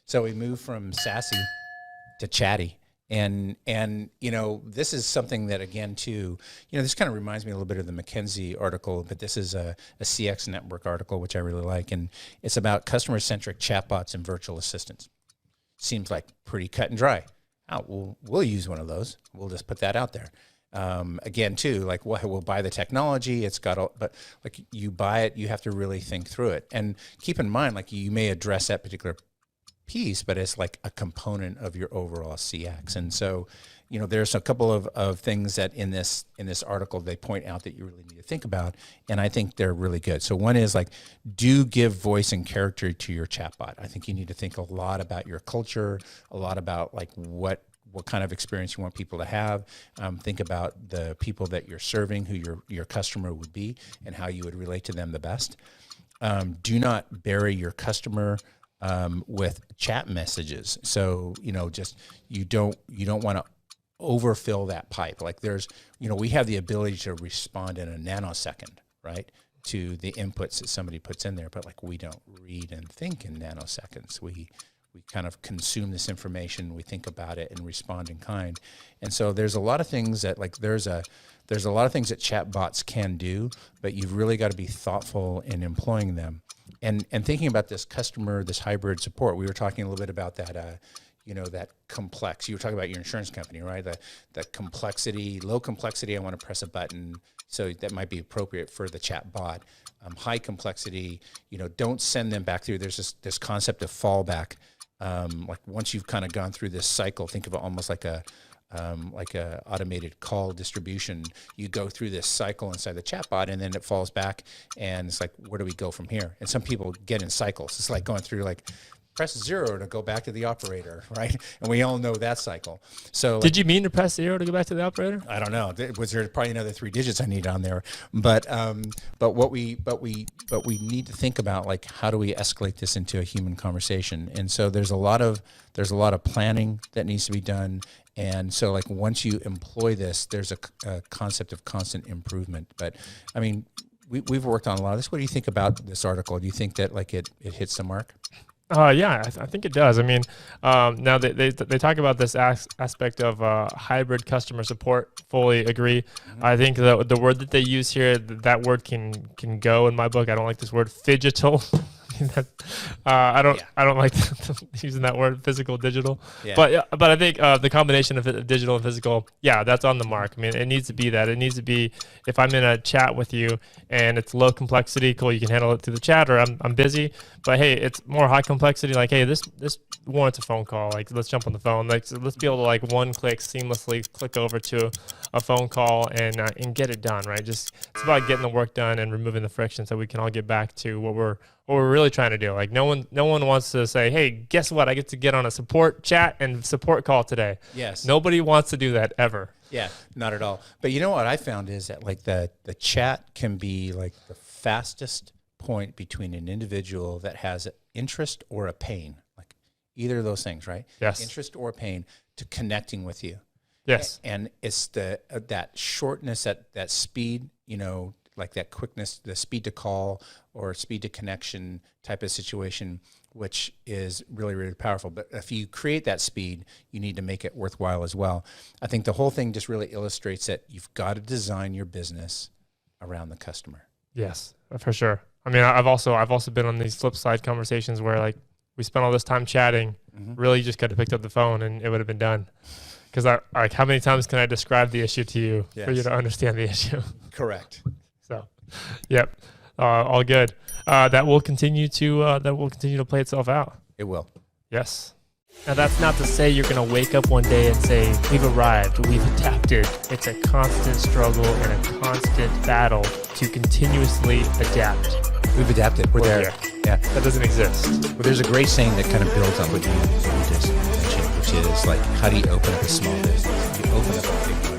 So we move from sassy to chatty. And this is something that, again, too, this kind of reminds me a little bit of the McKinsey article, but this is a CX Network article, which I really like. And it's about customer-centric chatbots and virtual assistants. Seems like pretty cut and dry. We'll use one of those. We'll just put that out there. Again, too, like we'll buy the technology. It's got all, but like you buy it, you have to really think through it. And keep in mind, like you may address that particular piece, but it's like a component of your overall CX. And so, there's a couple of things that in this article they point out that you really need to think about, and I think they're really good. So one is like, do give voice and character to your chatbot. I think you need to think a lot about your culture, a lot about like what kind of experience you want people to have. Think about the people that you're serving, who your customer would be, and how you would relate to them the best. Do not bury your customer with chat messages. So, you don't want to overfill that pipe. Like we have the ability to respond in a nanosecond, right, to the inputs that somebody puts in there, but like we don't read and think in nanoseconds. We kind of consume this information, we think about it and respond in kind. And so there's a lot of things that like there's a lot of things that chatbots can do, but you've really got to be thoughtful in employing them. And thinking about this hybrid support, we were talking a little bit about that, that complex. You were talking about your insurance company, right? The complexity, low complexity, I want to press a button, so that might be appropriate for the chat bot. High complexity, don't send them back through. There's this concept of fallback. Like once you've kind of gone through this cycle, think of it almost like a automated call distribution. You go through this cycle inside the chatbot, and then it falls back, and it's like, where do we go from here? And some people get in cycles. It's like going through like press 0 to go back to the operator, right? And we all know that cycle. So did you mean to press 0 to go back to the operator? I don't know. Was there probably another 3 digits I need on there? But we need to think about like, how do we escalate this into a human conversation? And so there's a lot of planning that needs to be done. And so like once you employ this, there's a concept of constant improvement. But I mean, we've worked on a lot of this. What do you think about this article? Do you think that like it hits the mark? Yeah, I think it does. I mean, now they talk about this aspect of hybrid customer support. Fully agree. Mm-hmm. I think the word that they use here, that word can go in my book. I don't like this word, phygital. I don't like using that word, physical, digital. Yeah. But I think the combination of digital and physical, that's on the mark. I mean, it needs to be that. It needs to be, if I'm in a chat with you and it's low complexity, cool, you can handle it through the chat, or I'm busy. But hey, it's more high complexity. Like, hey, this warrants a phone call. Like, let's jump on the phone. Like, so let's be able to like one click seamlessly click over to a phone call and get it done. Right? Just it's about getting the work done and removing the friction so we can all get back to what we're really trying to do. Like no one wants to say, hey, guess what? I get to get on a support chat and support call today. Yes. Nobody wants to do that ever. Yeah, not at all. But you know what I found is that like the chat can be like the fastest point between an individual that has an interest or a pain, like either of those things, right? Yes. Interest or pain to connecting with you. Yes. And it's that shortness, that speed, like that quickness, the speed to call or speed to connection type of situation, which is really, really powerful. But if you create that speed, you need to make it worthwhile as well. I think the whole thing just really illustrates that you've got to design your business around the customer. Yes, for sure. I mean, I've also been on these flip side conversations where like we spent all this time chatting, really just could have picked up the phone and it would have been done. Because like, how many times can I describe the issue to you for you to understand the issue? Correct. So, yep, all good. That will continue to play itself out. It will. Yes. Now, that's not to say you're going to wake up one day and say, we've arrived, we've adapted. It's a constant struggle and a constant battle to continuously adapt. We've adapted. We're there. Yeah. That doesn't exist. Well, there's a great saying that kind of builds on what you just mentioned, which is like, how do you open up a small business? You open up a big business.